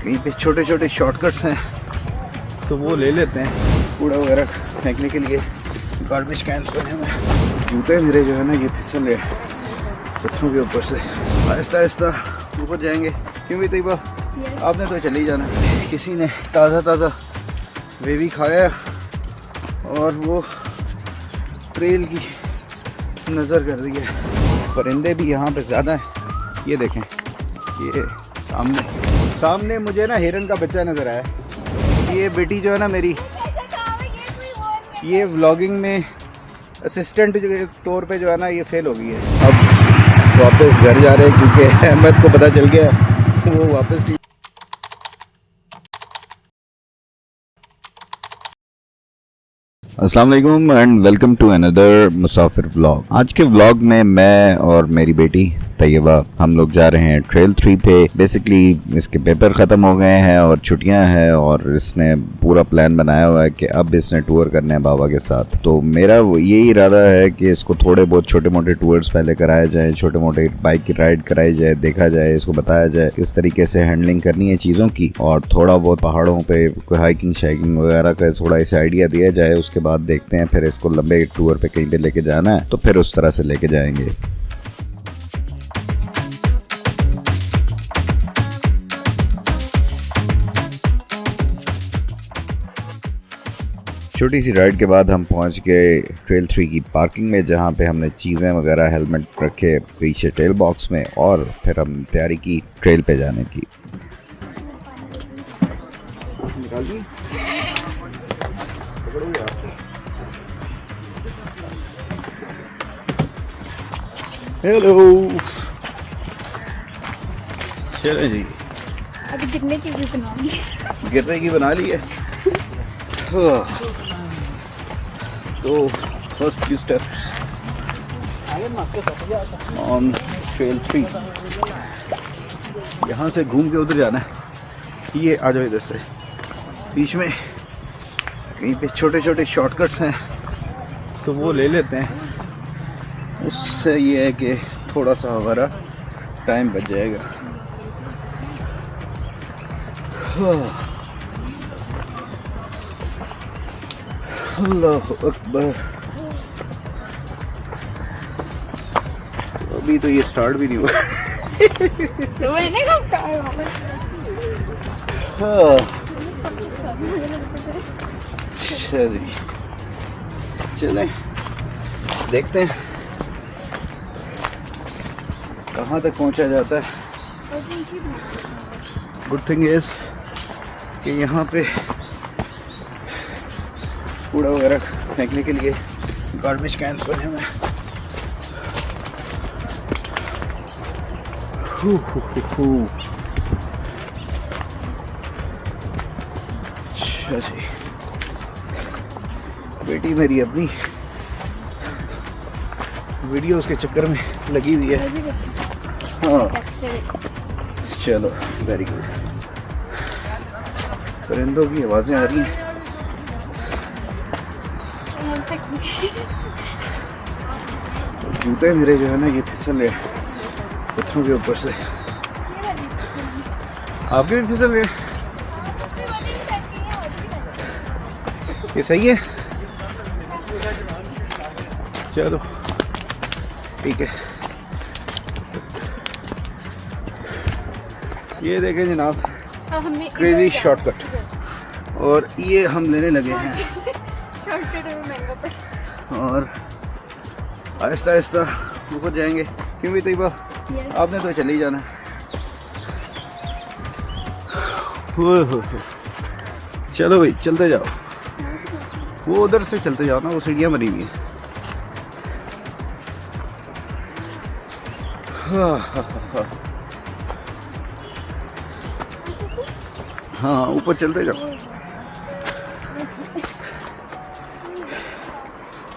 कहीं पे छोटे छोटे शॉर्टकट्स हैं तो वो ले लेते हैं कूड़ा वगैरह फेंकने के लिए। गार्बेज कैंस बने हुए हैं। जूते मेरे जो है ना ये फिसल रहे पत्थरों के ऊपर से। आहिस्ता आहिस्ता ऊपर जाएंगे क्योंकि तैयबा आपने तो चले ही जाना। किसी ने ताज़ा ताज़ा बेबी खाया और वो ट्रेल की नज़र कर दी है। परिंदे भी यहाँ पे ज़्यादा हैं। ये देखें, ये सामने मुझे ना हिरन का बच्चा नज़र आया। ये बेटी जो है ना मेरी, ये व्लॉगिंग में असिस्टेंट के तौर पे जो है ना ये फेल हो गई है। अब वापस घर जा रहे हैं क्योंकि अहमद को पता चल गया वो वापस। अस्सलाम वालेकुम and welcome to another Musafir vlog. आज के व्लॉग में मैं और मेरी बेटी तैयबा हम लोग जा रहे हैं ट्रेल 3 पे। बेसिकली इसके पेपर ख़त्म हो गए हैं और छुट्टियां हैं और इसने पूरा प्लान बनाया हुआ है कि अब इसने टूर करने हैं बाबा के साथ। तो मेरा यही इरादा है कि इसको थोड़े बहुत छोटे मोटे टूर्स पहले कराए जाए, छोटे मोटे बाइक की राइड कराई जाए, देखा जाए, इसको बताया जाए किस तरीके से हैंडलिंग करनी है चीज़ों की, और थोड़ा बहुत पहाड़ों पे कोई हाइकिंग शाइकिंग वगैरह का थोड़ा इसे आइडिया दिया जाए। उसके बाद देखते हैं फिर इसको लंबे टूर पे कहीं पे लेके जाना है तो फिर उस तरह से लेके जाएंगे। छोटी सी राइड के बाद हम पहुंच गए ट्रेल 3 की पार्किंग में, जहां पे हमने चीज़ें वगैरह हेलमेट रखे पीछे टेल बॉक्स में, और फिर हम तैयारी की ट्रेल पे जाने की। हेलो, चले जी। अभी गिरने की भी बना ली। गिरने की बना ली है। तो first few steps on trail 3। यहाँ से घूम के उधर जाना है। ये आ जाओ इधर से। बीच में कहीं पे छोटे छोटे शॉर्टकट्स हैं तो वो ले लेते हैं। उससे ये है कि थोड़ा सा हमारा टाइम बच जाएगा। अल्लाह अकबर। अभी तो ये स्टार्ट भी नहीं हुआ। तो मैंने कब कहा वापस। चलें देखते हैं कहाँ तक पहुँचा जाता है। गुड थिंग इज कि यहाँ पे कूड़ा वगैरह फेंकने के लिए गार्बेज कैंस बने हुए हैं। अच्छा जी, बेटी मेरी अपनी वीडियोस के चक्कर में लगी हुई है। हाँ चलो, वेरी गुड। परिंदों की आवाज़ें आ रही हैं। तो जूते मेरे जो है ना ये फिसल रहे पत्थरों के ऊपर से। आपके भी फिसल रहे? ये सही है, चलो ठीक है। ये देखें जनाब, क्रेजी शॉर्टकट, और ये हम लेने लगे हैं। और आहिस्ता आहिस्ता ऊपर जाएंगे क्योंकि तैयबा आपने तो चले ही जाना है। चलो भाई चलते जाओ। वो उधर से चलते जाओ ना, वो सीढ़ियाँ बनी हुई हैं। हाँ ऊपर चलते जाओ।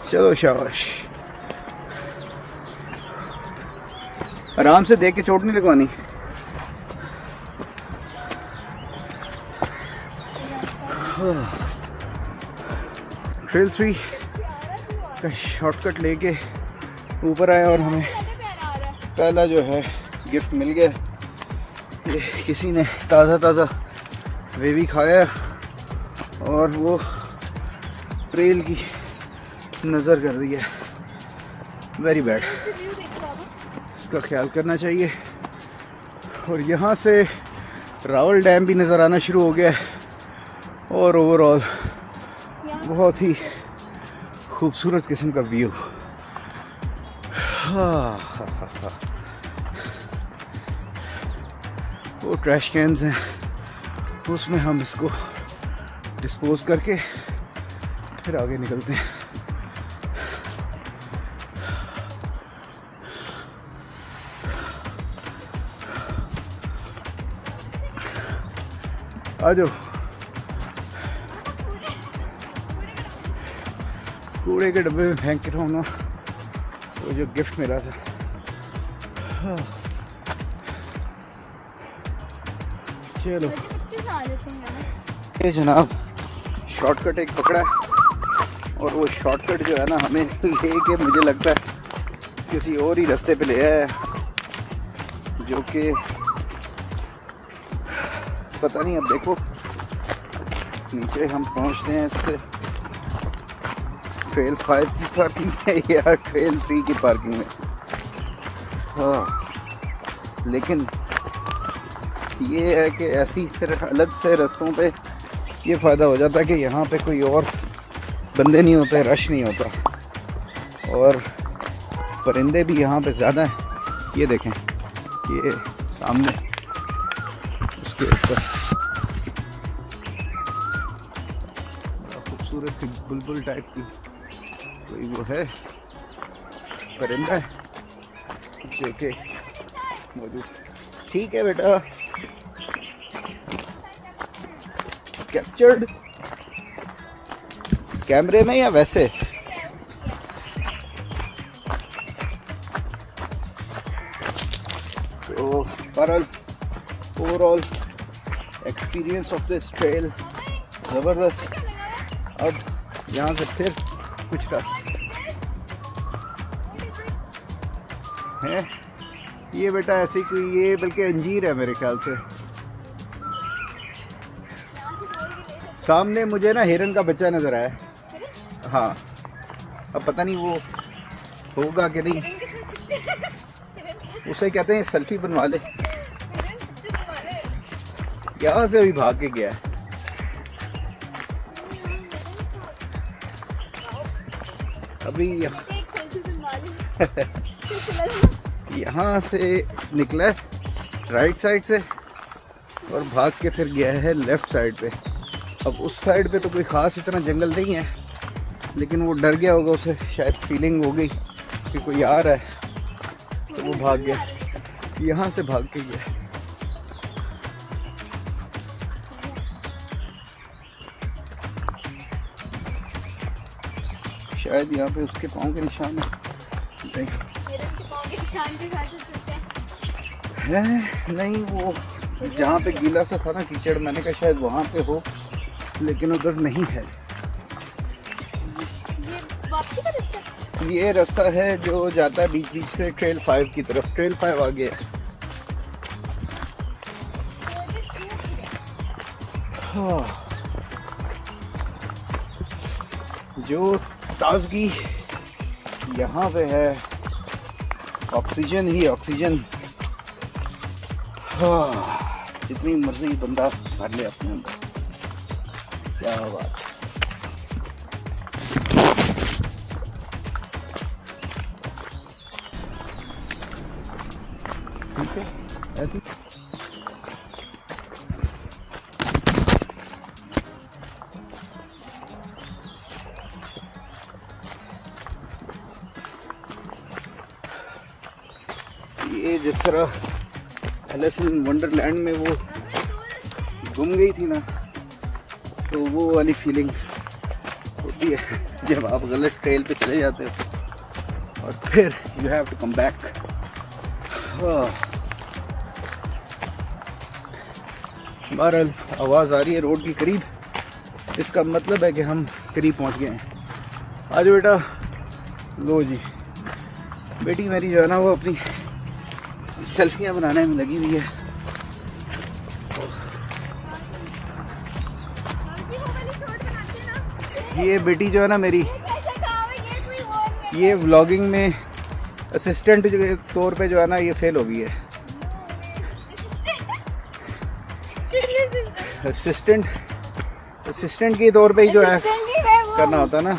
चलो शाबाश। आराम से देख के चोट नहीं लगवानी। ट्रेल 3 का शॉर्टकट लेके ऊपर आए और हमें पहला जो है गिफ्ट मिल गया। ये किसी ने ताज़ा वे भी खाया और वो ट्रेल की नज़र कर दी है। वेरी बैड, इसका ख्याल करना चाहिए। और यहाँ से रावल डैम भी नज़र आना शुरू हो गया है और ओवरऑल बहुत ही खूबसूरत किस्म का व्यू। वो ट्रैश कैंस हैं, उसमें हम इसको डिस्पोज करके फिर आगे निकलते हैं। आ जाओ, कूड़े के डब्बे में फेंक के रहो ना, वो जो गिफ्ट मिला था। चलो ये जनाब शॉर्टकट एक पकड़ा है और वो शॉर्टकट जो है ना हमें लेके मुझे लगता है किसी और ही रास्ते पे ले आया है, जो कि पता नहीं। अब देखो नीचे हम पहुंचते हैं इससे ट्रेल 5 की पार्किंग में या ट्रेल 3 की पार्किंग में। हाँ, लेकिन ये है कि ऐसी फिर अलग से रास्तों पे ये फ़ायदा हो जाता है कि यहाँ पे कोई और बंदे नहीं होते, रश नहीं होता और परिंदे भी यहाँ पे ज़्यादा हैं। ये देखें, ये सामने उसके ऊपर खूबसूरत सी बुलबुल टाइप की कोई वो है परिंदा है जो कि मौजूद। ठीक है बेटा, कैप्चर्ड कैमरे में या वैसे? तो overall experience of this trail ज़बरदस्त। अब यहाँ से फिर कुछ का है ये बेटा, ऐसी कोई ये बल्कि अंजीर है मेरे ख्याल से। सामने मुझे ना हिरन का बच्चा नजर आया। हाँ, अब पता नहीं वो होगा कि नहीं। उसे कहते हैं सेल्फी बनवा ले। यहाँ से अभी भाग के गया है। अभी यहाँ से निकला है राइट साइड से और भाग के फिर गया है लेफ्ट साइड पे। अब उस साइड पे तो कोई ख़ास इतना जंगल नहीं है, लेकिन वो डर गया होगा, उसे शायद फीलिंग हो गई कि कोई आ रहा है, तो वो भाग गया। यहाँ से भाग के गया। शायद यहाँ पे उसके पाँव के निशान है। नहीं, वो जहाँ पे गीला सा था ना कीचड़, मैंने कहा शायद वहाँ पे हो, लेकिन उधर नहीं है। ये रास्ता है जो जाता है बीच बीच से ट्रेल 5 की तरफ। ट्रेल 5 आ गया। हाँ, जो ताजगी यहाँ पे है, ऑक्सीजन ही ऑक्सीजन। हाँ, जितनी मर्जी बंदा भर ले अपने अंदर। क्या बात। ठीक है, ऐसी ये जिस तरह एलिस इन वंडरलैंड में वो गुम गई थी ना, तो वो वाली फीलिंग होती है जब आप गलत ट्रेल पे चले जाते हो और फिर you have to come back. बहरहाल आवाज़ आ रही है रोड के करीब, इसका मतलब है कि हम करीब पहुंच गए हैं। आज बेटा, लो जी, बेटी मेरी जो है ना वो अपनी सेल्फियाँ बनाने में लगी हुई है। ये बेटी जो है ना मेरी, कैसे काम है ये कोई वो नहीं ये व्लॉगिंग में असिस्टेंट के तौर पे जो है ना ये फेल हो गई है। असिस्टेंट असिस्टेंट के तौर पे ही जो है करना होता है ना।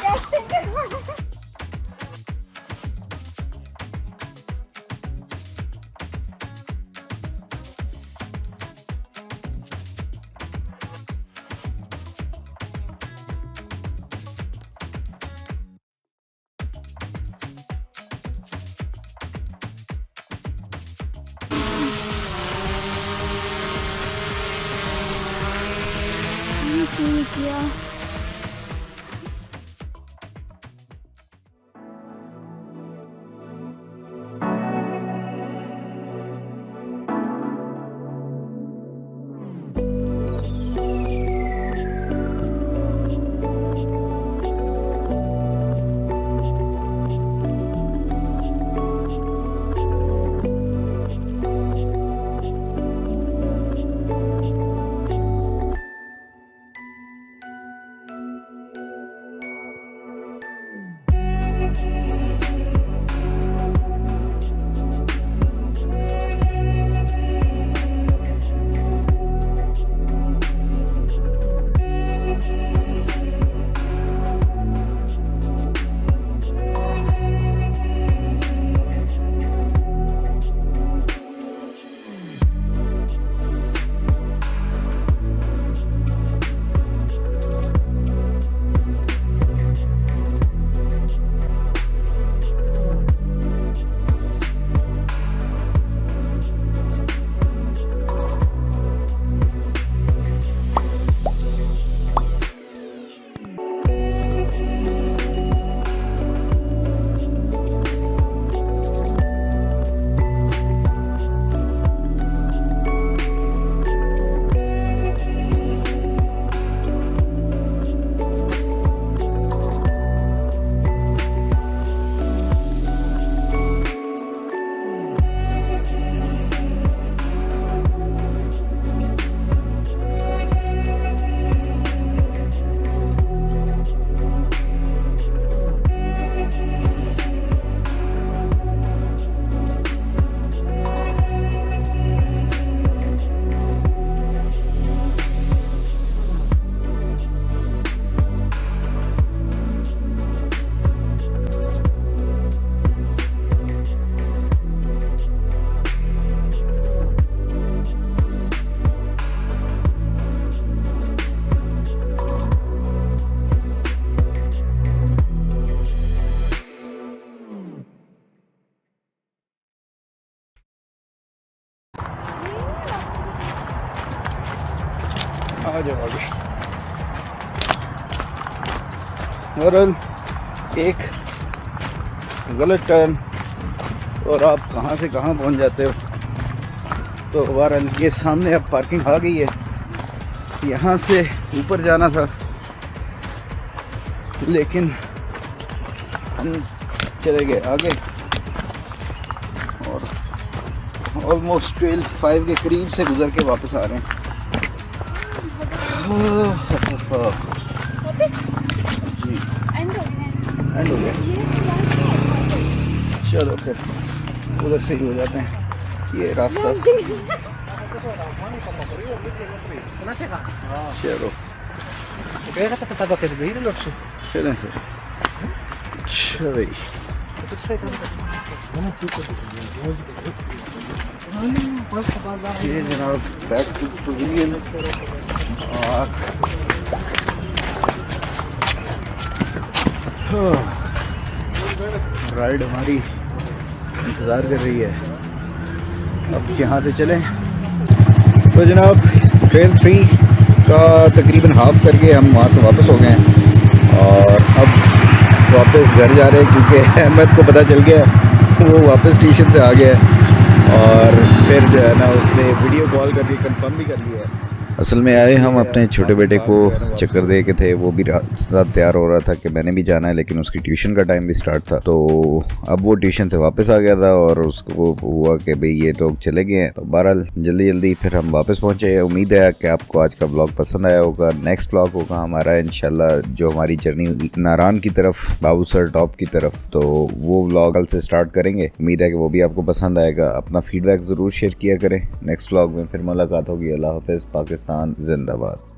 किया आ जाओ आगे। और एक गलत टर्न और आप कहाँ से कहाँ पहुँच जाते हो। तो ओवरऑल ये सामने अब पार्किंग आ गई है, यहाँ से ऊपर जाना था लेकिन हम चले गए आगे और ऑलमोस्ट 12:05 के करीब से गुजर के वापस आ रहे हैं। जी एंड हो गया। चलो फिर उधर से ही हो जाते हैं, ये रास्ता। चलो चलें सर। अच्छा भाई ये जनाब बैक टू पवेलियन और राइड हमारी इंतज़ार कर रही है। अब यहाँ से चलें तो जनाब ट्रेल 3 का तकरीबन हाफ करके हम वहाँ से वापस हो गए हैं और अब वापस घर जा रहे हैं क्योंकि अहमद को पता चल गया, वो वापस स्टेशन से आ गया है और फिर जो है ना उसने वीडियो कॉल करके कंफर्म भी कर लिया है असल में आए हम अपने छोटे बेटे को चक्कर दे के थे, वो भी रास्ता तैयार हो रहा था कि मैंने भी जाना है, लेकिन उसकी ट्यूशन का टाइम भी स्टार्ट था। तो अब वो ट्यूशन से वापस आ गया था और उसको हुआ कि भाई ये तो चले गए हैं। तो बहरहाल जल्दी जल्दी फिर हम वापस पहुंचे। उम्मीद है कि आपको आज का व्लॉग पसंद आया होगा। नेक्स्ट व्लॉग होगा हमारा इंशाल्लाह जो हमारी जर्नी नारान की तरफ, बाबूसर टॉप की तरफ, तो वो व्लॉग कल से स्टार्ट करेंगे। उम्मीद है कि वो भी आपको पसंद आएगा। अपना फीडबैक ज़रूर शेयर किया करें। नेक्स्ट व्लॉग में फिर मुलाकात होगी। अल्लाह हाफ़िज़। पाकिस्तान जिंदाबाद।